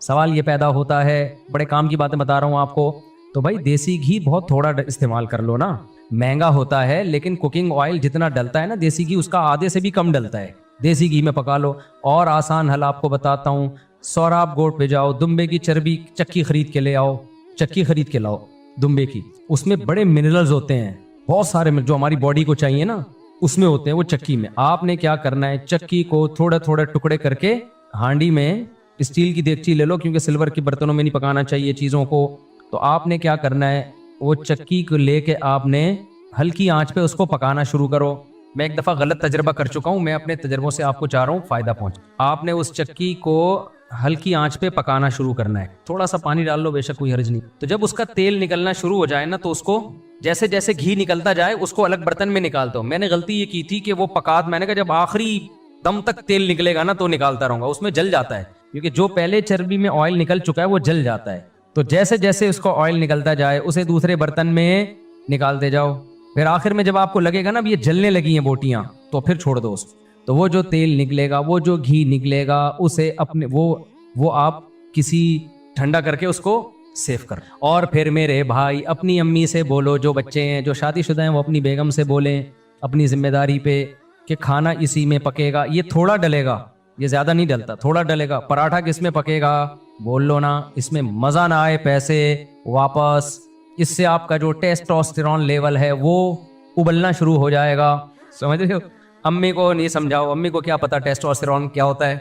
سوال یہ پیدا ہوتا ہے, بڑے کام کی باتیں بتا رہا ہوں آپ کو, تو بھائی دیسی گھی بہت تھوڑا استعمال کر لو نا. مہنگا ہوتا ہے لیکن کوکنگ آئل جتنا ڈلتا ہے نا دیسی گھی, اس کا آدھے سے بھی کم ڈلتا ہے. دیسی گھی میں پکا لو. اور آسان حل آپ کو بتاتا ہوں, سوراب گوٹ پہ جاؤ, دمبے کی چربی چکی خرید کے لے آؤ, چکی خرید کے لاؤ دمبے کی. اس میں بڑے منرلز ہوتے ہیں, بہت سارے جو ہماری باڈی کو چاہیے نا اس میں ہوتے ہیں وہ چکی میں. آپ نے کیا کرنا ہے, چکی کو تھوڑے تھوڑے ٹکڑے کر کے ہانڈی میں, اسٹیل کی دیگچی لے لو کیونکہ سلور کے برتنوں میں نہیں پکانا چاہیے چیزوں کو. تو آپ نے کیا کرنا ہے, وہ چکی کو لے کے آپ نے ہلکی آنچ پہ اس کو پکانا شروع کرو. میں ایک دفعہ غلط تجربہ کر چکا ہوں, میں اپنے تجربوں سے آپ کو چاہ رہا ہوں فائدہ پہنچے. آپ نے اس چکی کو ہلکی آنچ پہ پکانا شروع کرنا ہے, تھوڑا سا پانی ڈال لو, بے شک کوئی حرج نہیں. تو جب اس کا تیل نکلنا شروع ہو جائے نا تو اس کو جیسے جیسے گھی نکلتا جائے اس کو الگ برتن میں نکالتا ہوں. میں نے غلطی یہ کی تھی کہ وہ پکا, میں نے کہا جب آخری دم تک تیل نکلے گا نا تو نکالتا رہوں گا, اس میں جل جاتا ہے کیونکہ جو پہلے چربی میں آئل نکل چکا ہے وہ جل جاتا ہے. تو جیسے جیسے اس کو آئل نکلتا جائے اسے دوسرے برتن میں نکالتے جاؤ. پھر آخر میں جب آپ کو لگے گا نا یہ جلنے لگی ہیں بوٹیاں تو پھر چھوڑ دو اس کو. تو وہ جو تیل نکلے گا, وہ جو گھی نکلے گا, اسے اپنے وہ آپ کسی ٹھنڈا کر کے اس کو سیو کر. اور پھر میرے بھائی اپنی امی سے بولو, جو بچے ہیں جو شادی شدہ ہیں وہ اپنی بیگم سے بولیں اپنی ذمہ داری پہ کہ کھانا اسی میں پکے گا. یہ تھوڑا ڈلے گا, یہ زیادہ نہیں ڈلتا, تھوڑا ڈلے گا. پراٹھا کس میں پکے گا بول لو نا, اس میں مزہ نہ آئے پیسے واپس. اس سے آپ کا جو ٹیسٹوسٹیرون لیول ہے وہ ابلنا شروع ہو جائے گا. سمجھ رہے ہو؟ امی کو نہیں سمجھاؤ, امی کو کیا پتا ٹیسٹوسٹیرون کیا ہوتا ہے.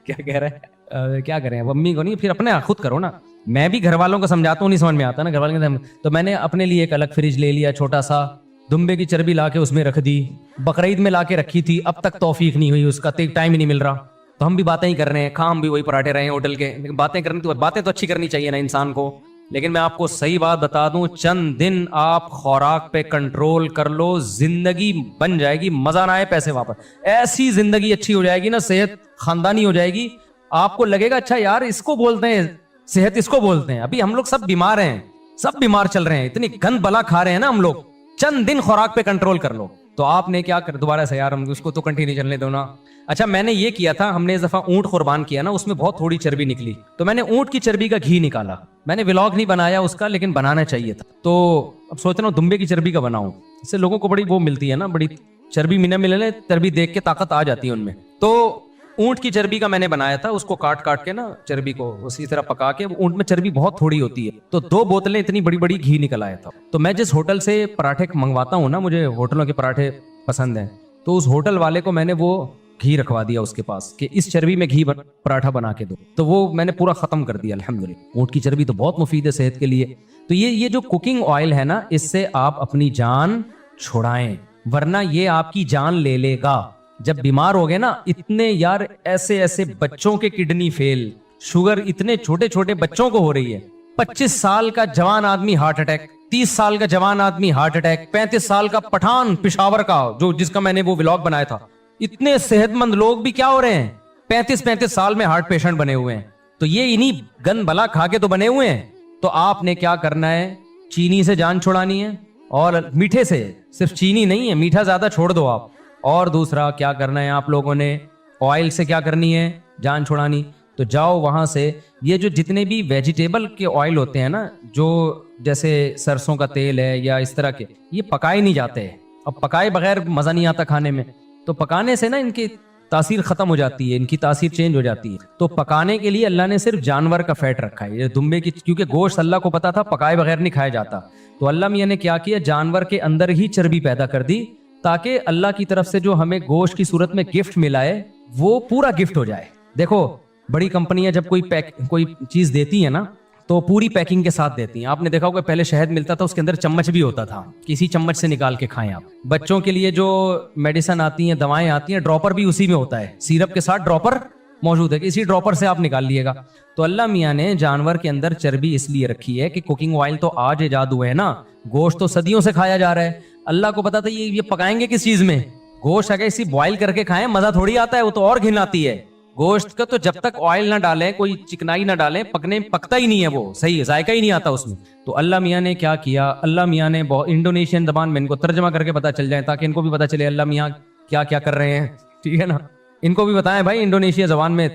کیا کہہ رہے ہیں, کیا کریں اب امی کو نہیں, پھر اپنے خود کرو نا. میں بھی گھر والوں کو سمجھاتا ہوں, نہیں سمجھ میں آتا نا گھر والوں کے. تو میں نے اپنے لیے ایک الگ فریج لے لیا چھوٹا سا, دمبے کی چربی لا کے اس میں رکھ دی. بقرعید میں لا کے رکھی تھی, اب تک توفیق نہیں ہوئی, اس کا ٹائم ہی نہیں مل رہا. تو ہم بھی باتیں ہی کر رہے ہیں, کام بھی وہی پراٹھے رہے ہیں ہوٹل کے, لیکن باتیں تو اچھی کرنی چاہیے نا انسان کو. لیکن میں آپ کو صحیح بات بتا دوں, چند دن آپ خوراک پہ کنٹرول کر لو, زندگی بن جائے گی. مزہ نہ آئے پیسے واپس, ایسی زندگی اچھی ہو جائے گی نا, صحت خاندانی ہو جائے گی. آپ کو لگے گا اچھا یار اس کو بولتے ہیں صحت, اس کو بولتے ہیں. ابھی ہم لوگ سب بیمار ہیں, سب بیمار چل رہے ہیں, اتنی گند بلا کھا رہے ہیں نا ہم لوگ. چند دن خوراک پہ کنٹرول کر لو. تو آپ نے کیا کر, دوبارہ سے یار ہم اس کو تو کنٹینیو چلنے دو نا. اچھا میں نے یہ کیا تھا, ہم نے اس دفعہ اونٹ قربان کیا نا, اس میں بہت تھوڑی چربی نکلی, تو میں نے اونٹ کی چربی کا گھی نکالا. میں نے ولاگ نہیں بنایا اس کا, لیکن بنانا چاہیے تھا. تو اب سوچ رہا ہوں دمبے کی چربی کا بناؤں, اس سے لوگوں کو بڑی وہ ملتی ہے نا, بڑی چربی ملے چربی دیکھ کے طاقت آ جاتی ہے ان میں. تو اونٹ کی چربی کا میں نے بنایا تھا, اس کو کاٹ کے نا چربی کو اسی طرح پکا کے. اونٹ میں چربی بہت تھوڑی ہوتی ہے, تو 2 بوتلیں اتنی بڑی بڑی گھی نکل آیا تھا. تو میں جس ہوٹل سے پراٹھے منگواتا ہوں نا, مجھے ہوٹلوں کے پراٹھے پسند ہیں, تو اس ہوٹل والے کو میں نے وہ گھی رکھوا دیا اس کے پاس کہ اس چربی میں گھی پراٹھا بنا کے دو. تو وہ میں نے پورا ختم کر دیا الحمدللہ. اونٹ کی چربی تو بہت مفید ہے صحت کے لیے. تو یہ جو کوکنگ آئل ہے نا, اس سے آپ اپنی جان چھڑائیں, ورنہ یہ آپ کی جان لے لے گا. جب بیمار ہو گئے نا, اتنے یار ایسے بچوں کے کڈنی فیل, شوگر اتنے چھوٹے چھوٹے بچوں کو ہو رہی ہے. 25 سال کا جوان آدمی ہارٹ اٹیک, 30 سال کا جوان آدمی ہارٹ اٹیک, 35 سال کا پٹھان پشاور کا جس کا میں نے وہ ولاگ بنایا تھا. اتنے صحت مند لوگ بھی کیا ہو رہے ہیں, 35 سال میں ہارٹ پیشنٹ بنے ہوئے ہیں. تو یہ انہی گند بلا کھا کے تو بنے ہوئے ہیں. تو آپ نے کیا کرنا ہے, چینی سے جان چھڑانی ہے, اور میٹھے سے, صرف چینی نہیں ہے, میٹھا زیادہ چھوڑ دو آپ. اور دوسرا کیا کرنا ہے آپ لوگوں نے, آئل سے کیا کرنی ہے, جان چھڑانی. تو جاؤ وہاں سے, یہ جو جتنے بھی ویجیٹیبل کے آئل ہوتے ہیں نا, جو جیسے سرسوں کا تیل ہے یا اس طرح کے, یہ پکائے نہیں جاتے. اب پکائے بغیر مزہ نہیں آتا کھانے میں. تو پکانے سے نا ان کی تاثیر ختم ہو جاتی ہے, ان کی تاثیر چینج ہو جاتی ہے. تو پکانے کے لیے اللہ نے صرف جانور کا فیٹ رکھا ہے, یہ دمبے کی, کیونکہ گوشت اللہ کو پتا تھا پکائے بغیر نہیں کھایا جاتا. تو اللہ میاں نے کیا کیا, جانور کے اندر ہی چربی پیدا کر دی, تاکہ اللہ کی طرف سے جو ہمیں گوشت کی صورت میں گفٹ ملا ہے وہ پورا گفٹ ہو جائے. دیکھو بڑی کمپنیاں جب کوئی چیز دیتی ہیں نا, تو پوری پیکنگ کے ساتھ دیتی ہیں. آپ نے دیکھا ہوگا پہلے شہد ملتا تھا, اس کے اندر چمچ بھی ہوتا تھا, کسی چمچ سے نکال کے کھائیں آپ. بچوں کے لیے جو میڈیسن آتی ہیں, دوائیں آتی ہیں, ڈراپر بھی اسی میں ہوتا ہے, سیرپ کے ساتھ ڈراپر موجود ہے, کہ اسی ڈراپر سے آپ نکال لیے گا. تو اللہ میاں نے جانور کے اندر چربی اس لیے رکھی ہے کہ کوکنگ آئل تو آج ایجاد ہوئے ہیں نا, گوشت تو صدیوں سے کھایا جا رہا ہے. اللہ کو پتا تھا یہ پکائیں گے کس چیز میں. گوشت اگر اسی بوائل کر کے کھائیں مزہ تھوڑی آتا ہے, وہ تو اور گھن آتی ہے. گوشت کا تو جب تک آئل نہ ڈالیں, کوئی چکنائی نہ ڈالیں, پکتا ہی نہیں ہے, وہ صحیح ذائقہ ہی نہیں آتا اس میں. تو اللہ میاں نے کیا کیا, اللہ میاں نے انڈونیشین زبان میں ان کو ترجمہ کر کے پتا چل جائے, تاکہ ان کو بھی پتا چلے اللہ میاں کیا کیا کر رہے ہیں, ٹھیک ہے نا. ان کو بھی بتائیں بھائی انڈونیشیا زبان میں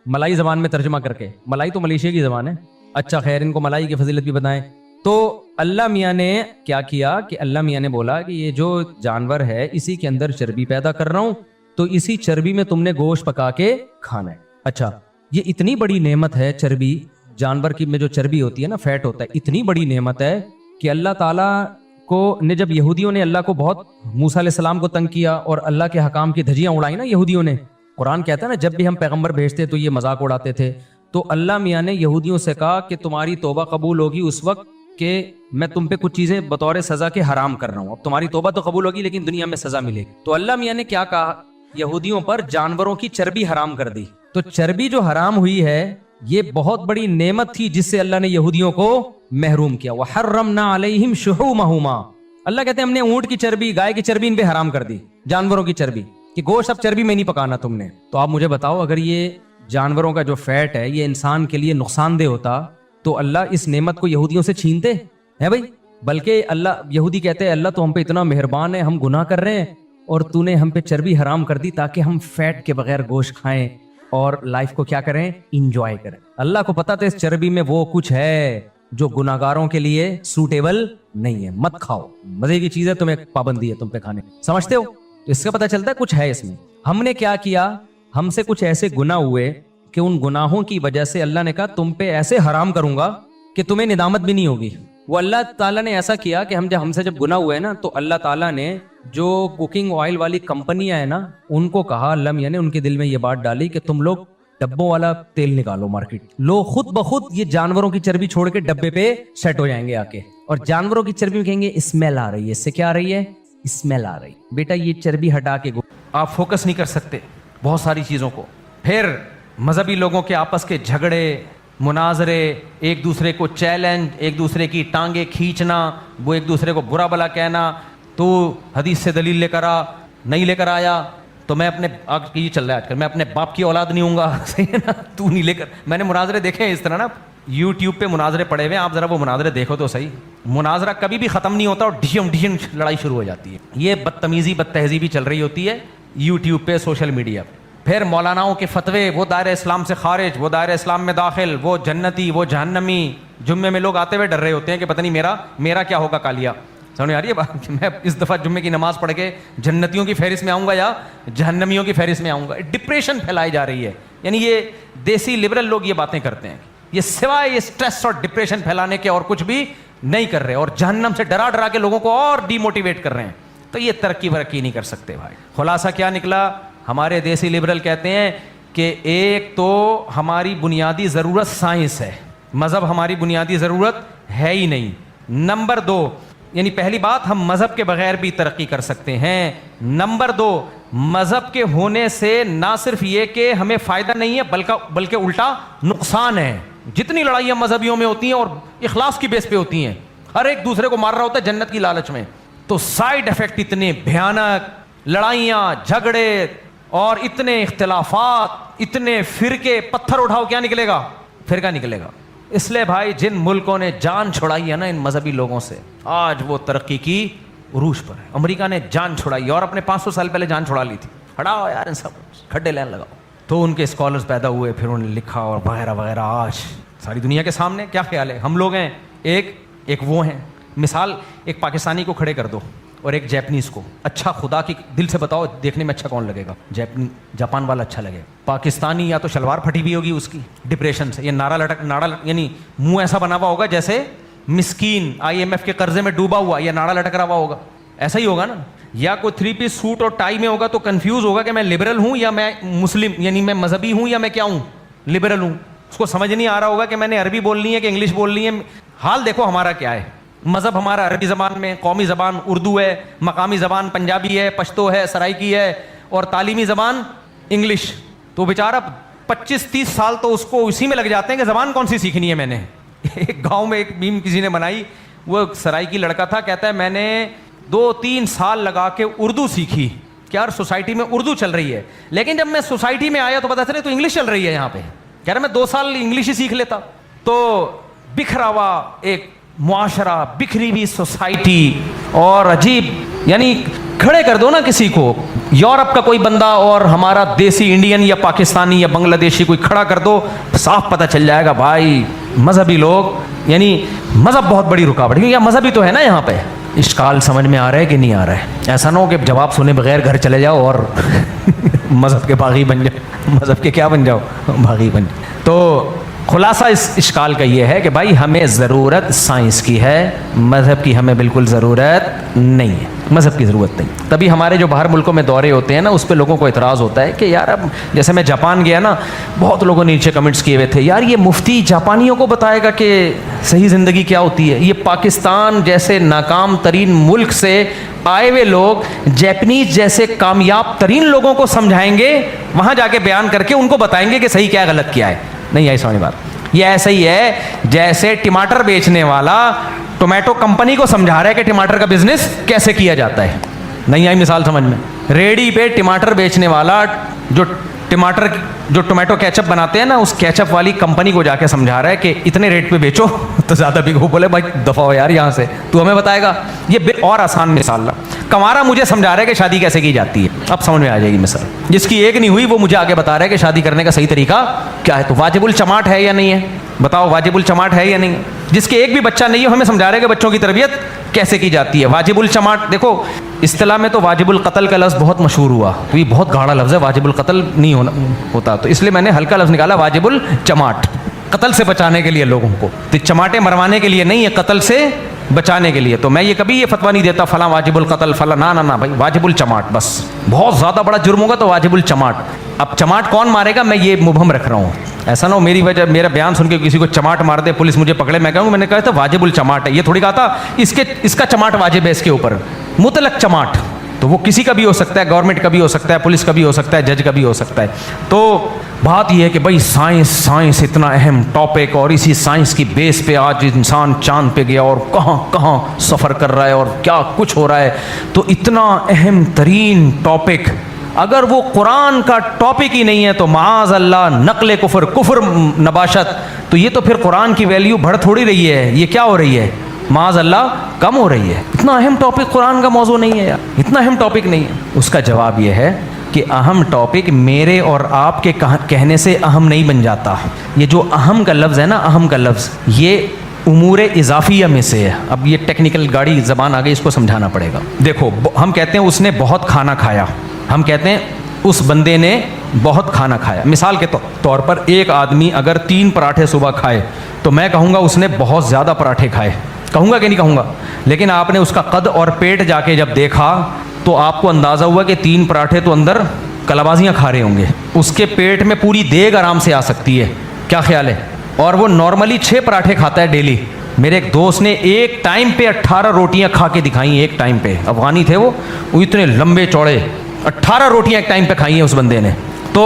ملائی زبان میں ترجمہ کر کے. ملائی تو ملیشیا کی زبان ہے. اچھا خیر, ان کو ملائی کی فضیلت بھی بتائیں. تو اللہ میاں نے کیا کیا کہ اللہ میاں نے بولا کہ یہ جو جانور ہے اسی کے اندر چربی پیدا کر رہا ہوں, تو اسی چربی میں تم نے گوشت پکا کے کھانا ہے. اچھا, یہ اتنی بڑی نعمت ہے چربی, جانور کی میں جو چربی ہوتی ہے نا, فیٹ ہوتا ہے, اتنی بڑی نعمت ہے کہ اللہ تعالیٰ کو نے جب یہودیوں نے اللہ کو بہت, موسیٰ علیہ السلام کو تنگ کیا اور اللہ کے حکام کی دھجیاں اڑائی نا یہودیوں نے. قرآن کہتا ہے نا جب بھی ہم پیغمبر بھیجتے تو یہ مذاق اڑاتے تھے. تو اللہ میاں نے یہودیوں سے کہا کہ تمہاری توبہ قبول ہوگی اس وقت کہ میں تم پہ کچھ چیزیں بطور سزا کے حرام کر رہا ہوں. اب تمہاری توبہ تو قبول ہوگی لیکن دنیا میں سزا ملے گی. تو اللہ میاں نے کیا کہا, یہودیوں پر جانوروں کی چربی حرام کر دی. تو چربی جو حرام ہوئی ہے یہ بہت بڑی نعمت تھی جس سے اللہ نے یہودیوں کو محروم کیا. وَحَرَّمْنَا عَلَيْهِمْ شُحُومَهُمَا, اللہ کہتے ہیں ہم نے اونٹ کی چربی, گائے کی چربی ان پہ حرام کر دی, جانوروں کی چربی, کہ گوشت اب چربی میں نہیں پکانا تم نے. تو آپ مجھے بتاؤ اگر یہ جانوروں کا جو فیٹ ہے یہ انسان کے لیے نقصان دہ ہوتا تو اللہ اس نعمت کو یہودیوں سے چھینتے ہیں بھائی؟ بلکہ اللہ, یہودی کہتے ہیں اللہ تو ہم پہ اتنا مہربان ہے, ہم گناہ کر رہے ہیں اور تو نے ہم پہ چربی حرام کر دی تاکہ ہم فیٹ کے بغیر گوشت کھائیں اور لائف کو کیا کریں, انجوائے کریں. اللہ کو پتا تھا اس چربی میں وہ کچھ ہے جو گناہگاروں کے لیے سوٹیبل نہیں ہے, مت کھاؤ, مزے کی چیز ہے, تمہیں پابندی ہے تم پہ کھانے, سمجھتے ہو؟ تو اس کا پتہ چلتا ہے کچھ ہے اس میں. ہم نے کیا کیا, ہم سے کچھ ایسے گناہ ہوئے کہ ان گناہوں کی وجہ سے اللہ نے کہا تم پہ ایسے حرام کروں گا کہ تمہیں ندامت بھی نہیں ہوگی. وہ اللہ تعالیٰ نے ایسا کیا کہ ہم سے جب گناہ ہوئے نا تو اللہ تعالیٰ نے جو کوکنگ آئل والی کمپنیاں ہیں نا ان کو کہا, اللہ میاں نے ان کے دل میں یہ بات ڈالی کہ تم لوگ ڈبوں والا تیل نکالو مارکیٹ. لوگ خود بخود یہ جانوروں کی چربی چھوڑ کے ڈبے پہ سیٹ ہو جائیں گے آ کے, اور جانوروں کی چربی میں کہیں گے اسمیل آ رہی ہے, اس سے کیا آ رہی ہے, اسمیل آ رہی. بیٹا یہ چربی ہٹا کے آپ فوکس نہیں کر سکتے بہت ساری چیزوں کو. پھر مذہبی لوگوں کے آپس کے جھگڑے, مناظرے, ایک دوسرے کو چیلنج, ایک دوسرے کی ٹانگیں کھینچنا, وہ ایک دوسرے کو برا بلا کہنا, تو حدیث سے دلیل لے کر آ, نہیں لے کر آیا تو میں اپنے, یہ چل رہا ہے آج کل, میں اپنے باپ کی اولاد نہیں ہوں گا, صحیح ہے نا, تو نہیں لے کر. میں نے مناظرے دیکھے ہیں اس طرح نا, یوٹیوب پہ مناظرے پڑے ہوئے ہیں, آپ ذرا وہ مناظرے دیکھو تو صحیح. مناظرہ کبھی بھی ختم نہیں ہوتا اور ڈھیم لڑائی شروع ہو جاتی ہے. یہ بدتمیزی بد تہذیبی چل رہی ہوتی ہے یوٹیوب پہ, سوشل میڈیا پہ. پھر مولاناؤں کے فتوے, وہ دائرہ اسلام سے خارج, وہ دائرہ اسلام میں داخل, وہ جنتی, وہ جہنمی. جمعے میں لوگ آتے ہوئے ڈر رہے ہوتے ہیں کہ پتہ نہیں میرا کیا ہوگا کالیا. سمجھ آ رہی ہے بات کہ میں اس دفعہ جمعے کی نماز پڑھ کے جنتیوں کی فہرست میں آؤں گا یا جہنمیوں کی فہرست میں آؤں گا. ڈپریشن پھیلائی جا رہی ہے. یعنی یہ دیسی لبرل لوگ یہ باتیں کرتے ہیں, یہ سوائے یہ اسٹریس اور ڈپریشن پھیلانے کے اور کچھ بھی نہیں کر رہے, اور جہنم سے ڈرا کے لوگوں کو اور ڈی موٹیویٹ کر رہے ہیں. تو یہ ترقی ورقی نہیں کر سکتے بھائی. خلاصہ کیا نکلا, ہمارے دیسی لبرل کہتے ہیں کہ ایک تو ہماری بنیادی ضرورت سائنس ہے, مذہب ہماری بنیادی ضرورت ہے ہی نہیں. نمبر 2, یعنی پہلی بات ہم مذہب کے بغیر بھی ترقی کر سکتے ہیں. نمبر 2, مذہب کے ہونے سے نہ صرف یہ کہ ہمیں فائدہ نہیں ہے بلکہ الٹا نقصان ہے. جتنی لڑائیاں مذہبیوں میں ہوتی ہیں اور اخلاص کی بیس پہ ہوتی ہیں, ہر ایک دوسرے کو مار رہا ہوتا ہے جنت کی لالچ میں, تو سائیڈ افیکٹ اتنے بھیانک, لڑائیاں, جھگڑے اور اتنے اختلافات, اتنے فرقے. پتھر اٹھاؤ کیا نکلے گا, فرقہ نکلے گا. اس لیے بھائی جن ملکوں نے جان چھڑائی ہے نا ان مذہبی لوگوں سے, آج وہ ترقی کی عروج پر ہے. امریکہ نے جان چھڑائی, یورپ نے 500 سال پہلے جان چھڑا لی تھی. ہٹاؤ یار ان سب کھڈے لین لگاؤ. تو ان کے اسکالرز پیدا ہوئے, پھر انہوں نے لکھا اور وغیرہ وغیرہ. آج ساری دنیا کے سامنے کیا خیال ہے, ہم لوگ ہیں ایک وہ ہیں. مثال, ایک پاکستانی کو کھڑے کر دو اور ایک جاپنیز کو, اچھا خدا کی دل سے بتاؤ دیکھنے میں اچھا کون لگے گا؟ جاپان والا اچھا لگے. پاکستانی یا تو شلوار پھٹی ہوئی ہوگی اس کی ڈپریشن سے, یہ ناڑا یعنی منہ ایسا بنا ہوا ہوگا جیسے مسکین IMF کے قرضے میں ڈوبا ہوا, یا ناڑا لٹک رہا ہوا ہوگا, ایسا ہی ہوگا نا. یا کوئی 3 پیس سوٹ اور ٹائی میں ہوگا تو کنفیوز ہوگا کہ میں لبرل ہوں یا میں مسلم, یعنی میں مذہبی ہوں یا میں کیا ہوں, لبرل ہوں. اس کو سمجھ نہیں آ رہا ہوگا کہ میں نے عربی بولنی ہے کہ انگلش بولنی ہے. حال دیکھو ہمارا کیا ہے. مذہب ہمارا عربی زبان میں, قومی زبان اردو ہے, مقامی زبان پنجابی ہے, پشتو ہے, سرائکی ہے, اور تعلیمی زبان انگلش. تو بیچارہ 25-30 سال تو اس کو اسی میں لگ جاتے ہیں کہ زبان کون سی سیکھنی ہے. میں نے ایک گاؤں میں ایک میم کسی نے بنائی, وہ سرائکی لڑکا تھا, کہتا ہے میں نے 2-3 سال لگا کے اردو سیکھی کہ یار سوسائٹی میں اردو چل رہی ہے, لیکن جب میں سوسائٹی میں آیا تو پتا چلے تو انگلش چل رہی ہے یہاں پہ. کہہ رہا میں 2 سال انگلش ہی سیکھ لیتا. تو بکھرا ہوا ایک معاشرہ, بکھری ہوئی سوسائٹی اور عجیب یعنی کھڑے کر دو نا کسی کو, یورپ کا کوئی بندہ اور ہمارا دیسی انڈین یا پاکستانی یا بنگلہ دیشی کوئی کھڑا کر دو, صاف پتہ چل جائے گا بھائی مذہبی لوگ یعنی مذہب بہت بڑی رکاوٹ. کیونکہ مذہبی تو ہے نا یہاں پہ. اشکال سمجھ میں آ رہا ہے کہ نہیں آ رہا ہے؟ ایسا نہ ہو کہ جواب سنے بغیر گھر چلے جاؤ اور مذہب کے باغی بن جاؤ, مذہب کے کیا بن جاؤ, باغی بن جاؤ. تو خلاصہ اس اشکال کا یہ ہے کہ بھائی ہمیں ضرورت سائنس کی ہے, مذہب کی ہمیں بالکل ضرورت نہیں ہے, مذہب کی ضرورت نہیں. تبھی ہمارے جو باہر ملکوں میں دورے ہوتے ہیں نا, اس پہ لوگوں کو اعتراض ہوتا ہے کہ یار اب جیسے میں جاپان گیا نا, بہت لوگوں نے نیچے کمنٹس کیے ہوئے تھے یار یہ مفتی جاپانیوں کو بتائے گا کہ صحیح زندگی کیا ہوتی ہے, یہ پاکستان جیسے ناکام ترین ملک سے آئے ہوئے لوگ جیپنیز جیسے کامیاب ترین لوگوں کو سمجھائیں گے, وہاں جا کے بیان کر کے ان کو بتائیں گے کہ صحیح کیا غلط کیا ہے. نہیں آئی سمجھ بات. یہ ایسا ہی ہے جیسے ٹماٹر بیچنے والا ٹومیٹو کمپنی کو سمجھا رہا ہے کہ ٹماٹر کا بزنس کیسے کیا جاتا ہے. نہیں آئی مثال سمجھ میں؟ ریڈی پہ ٹماٹر بیچنے والا جو ٹومیٹو کیچپ بناتے ہیں نا, اس کیچپ والی کمپنی کو جا کے سمجھا رہا ہے کہ اتنے ریٹ پہ بیچو تو زیادہ بکو. بولے بھائی دفعہ ہو یار یہاں سے, تو ہمیں بتائے گا. یہ اور آسان مثال ہے. کنوارا مجھے سمجھا رہا ہے کہ شادی کیسے کی جاتی ہے, اب سمجھ میں آ جائے گی مثال. جس کی ایک نہیں ہوئی وہ مجھے آگے بتا رہا ہے کہ شادی کرنے کا صحیح طریقہ کیا ہے. تو واجب الچماٹ ہے یا نہیں ہے؟ بتاؤ واجب الچماٹ ہے یا نہیں؟ جس کے ایک بھی بچہ نہیں ہے ہمیں سمجھا رہا ہے کہ بچوں کی تربیت کیسے کی جاتی ہے. واجب الچماٹ دیکھو اصطلاح میں تو واجب القتل کا لفظ بہت مشہور ہوا, تو یہ بہت گاڑا لفظ ہے, واجب القتل نہیں ہوتا, تو اس لیے میں نے ہلکا لفظ نکالا واجب الچماٹ, قتل سے بچانے کے لیے لوگوں کو. تو چماٹے مروانے کے لیے نہیں ہے, قتل سے بچانے کے لیے. تو میں یہ کبھی یہ فتویٰ نہیں دیتا فلاں واجب القتل فلاں, نہ بھائی واجب الچماٹ بس. بہت زیادہ بڑا جرم ہوگا تو واجب الچماٹ. اب چماٹ کون مارے گا میں یہ مبہم رکھ رہا ہوں. ایسا نہ ہو میرا بیان سن کے کسی کو چماٹ مار دے, پولیس مجھے پکڑے, میں کہوں میں نے کہا تھا واجب الچماٹ ہے. یہ تھوڑی کہا تھا اس کا چماٹ واجب ہے اس کے اوپر, مطلق چماٹ. تو وہ کسی کا بھی ہو سکتا ہے, گورنمنٹ کا بھی ہو سکتا ہے, پولیس کا بھی ہو سکتا ہے, جج کا بھی ہو سکتا ہے. تو بات یہ ہے کہ بھائی سائنس اتنا اہم ٹاپک, اور اسی سائنس کی بیس پہ آج انسان چاند پہ گیا اور کہاں کہاں سفر کر رہا ہے اور کیا کچھ ہو رہا ہے. تو اتنا اہم ترین ٹاپک اگر وہ قرآن کا ٹاپک ہی نہیں ہے تو معاذ اللہ نقل کفر نباشت, تو یہ تو پھر قرآن کی ویلیو بڑھ تھوڑی رہی ہے, یہ کیا ہو رہی ہے معاذ اللہ کم ہو رہی ہے. اتنا اہم ٹاپک قرآن کا موضوع نہیں ہے یار, اتنا اہم ٹاپک نہیں ہے. اس کا جواب یہ ہے کہ اہم ٹاپک میرے اور آپ کے کہنے سے اہم نہیں بن جاتا. یہ جو اہم کا لفظ ہے نا, اہم کا لفظ یہ امور اضافیہ میں سے ہے. اب یہ ٹیکنیکل گاڑی زبان آ گئی, اس کو سمجھانا پڑے گا. دیکھو ہم کہتے ہیں اس نے بہت کھانا کھایا, ہم کہتے ہیں اس بندے نے بہت کھانا کھایا. مثال کے طور پر ایک آدمی اگر 3 پراٹھے صبح کھائے تو میں کہوں گا اس نے بہت زیادہ پراٹھے کھائے, کہوں گا کہ نہیں کہوں گا. لیکن آپ نے اس کا قد اور پیٹ جا کے جب دیکھا تو آپ کو اندازہ ہوا کہ 3 پراٹھے تو اندر کلابازیاں کھا رہے ہوں گے, اس کے پیٹ میں پوری دیگ آرام سے آ سکتی ہے. کیا خیال ہے؟ اور وہ نارملی 6 پراٹھے کھاتا ہے ڈیلی. میرے ایک دوست نے ایک ٹائم پہ 18 روٹیاں کھا کے دکھائیں, ایک ٹائم پہ. افغانی تھے وہ اتنے لمبے چوڑے, 18 روٹیاں ایک ٹائم پہ کھائی ہیں اس بندے نے. تو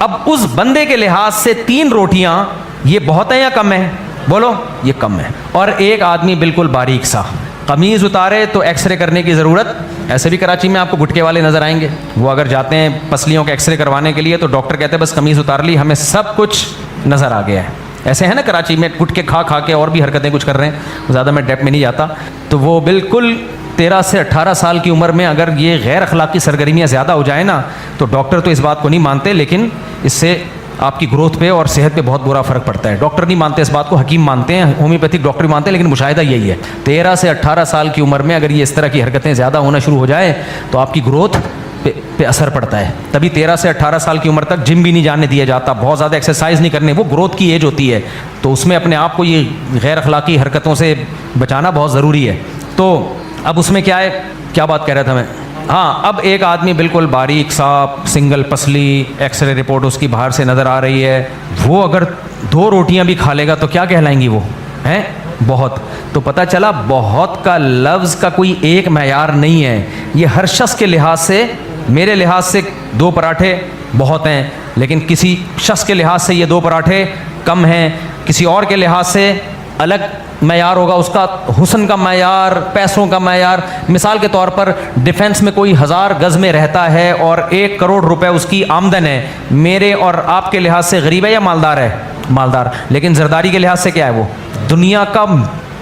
اب اس بندے کے لحاظ سے 3 روٹیاں یہ بہت ہیں یا کم ہے؟ بولو یہ کم ہے. اور ایک آدمی بالکل باریک سا قمیض اتارے تو ایکس رے کرنے کی ضرورت. ایسے بھی کراچی میں آپ کو گٹکے والے نظر آئیں گے, وہ اگر جاتے ہیں پسلیوں کے ایکس رے کروانے کے لیے تو ڈاکٹر کہتے ہیں بس قمیض اتار لی, ہمیں سب کچھ نظر آ گیا ہے. ایسے ہے نا کراچی میں گٹکے کھا کے اور بھی حرکتیں کچھ کر رہے ہیں, زیادہ میں ڈیپ میں نہیں جاتا. تو وہ بالکل 13 سے 18 سال کی عمر میں اگر یہ غیر اخلاقی سرگرمیاں زیادہ ہو جائیں نا, تو ڈاکٹر تو اس بات کو نہیں مانتے, لیکن اس سے آپ کی گروتھ پہ اور صحت پہ بہت برا فرق پڑتا ہے. ڈاکٹر نہیں مانتے اس بات کو, حکیم مانتے ہیں, ہومیوپیتھک ڈاکٹر مانتے ہیں, لیکن مشاہدہ یہی ہے 13 سے 18 سال کی عمر میں اگر یہ اس طرح کی حرکتیں زیادہ ہونا شروع ہو جائیں تو آپ کی گروتھ پہ اثر پڑتا ہے. تبھی 13 سے 18 سال کی عمر تک جم بھی نہیں جانے دیا جاتا, بہت زیادہ ایکسرسائز نہیں کرنے, وہ گروتھ کی ایج ہوتی ہے. تو اس میں اپنے آپ کو یہ غیر اخلاقی حرکتوں سے بچانا بہت ضروری ہے. تو اب اس میں کیا ہے, کیا بات کہہ رہا تھا میں؟ ہاں, اب ایک آدمی بالکل باریک صاف سنگل پسلی, ایکس رے رپورٹ اس کی باہر سے نظر آ رہی ہے, وہ اگر 2 روٹیاں بھی کھا لے گا تو کیا کہلائیں گی وہ ہیں بہت. تو پتہ چلا بہت کا لفظ کا کوئی ایک معیار نہیں ہے. یہ ہر شخص کے لحاظ سے, میرے لحاظ سے 2 پراٹھے بہت ہیں, لیکن کسی شخص کے لحاظ سے یہ 2 پراٹھے کم ہیں, کسی اور کے لحاظ سے الگ معیار ہوگا, اس کا حسن کا معیار, پیسوں کا معیار. مثال کے طور پر ڈیفنس میں کوئی 1000 گز میں رہتا ہے اور 1 کروڑ روپے اس کی آمدن ہے, میرے اور آپ کے لحاظ سے غریب ہے یا مالدار ہے؟ مالدار. لیکن زرداری کے لحاظ سے کیا ہے؟ وہ دنیا کا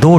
2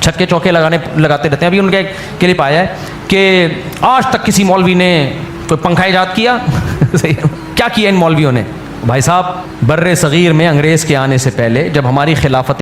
چھکے چوکے لگاتے رہتے ہیں. ابھی ان کا ایک کلپ آیا ہے کہ آج تک کسی مولوی نے کوئی پنکھا ایجاد کیا. کیا کیا ان مولویوں نے؟ بھائی صاحب، بر صغیر میں انگریز کے آنے سے پہلے جب ہماری خلافت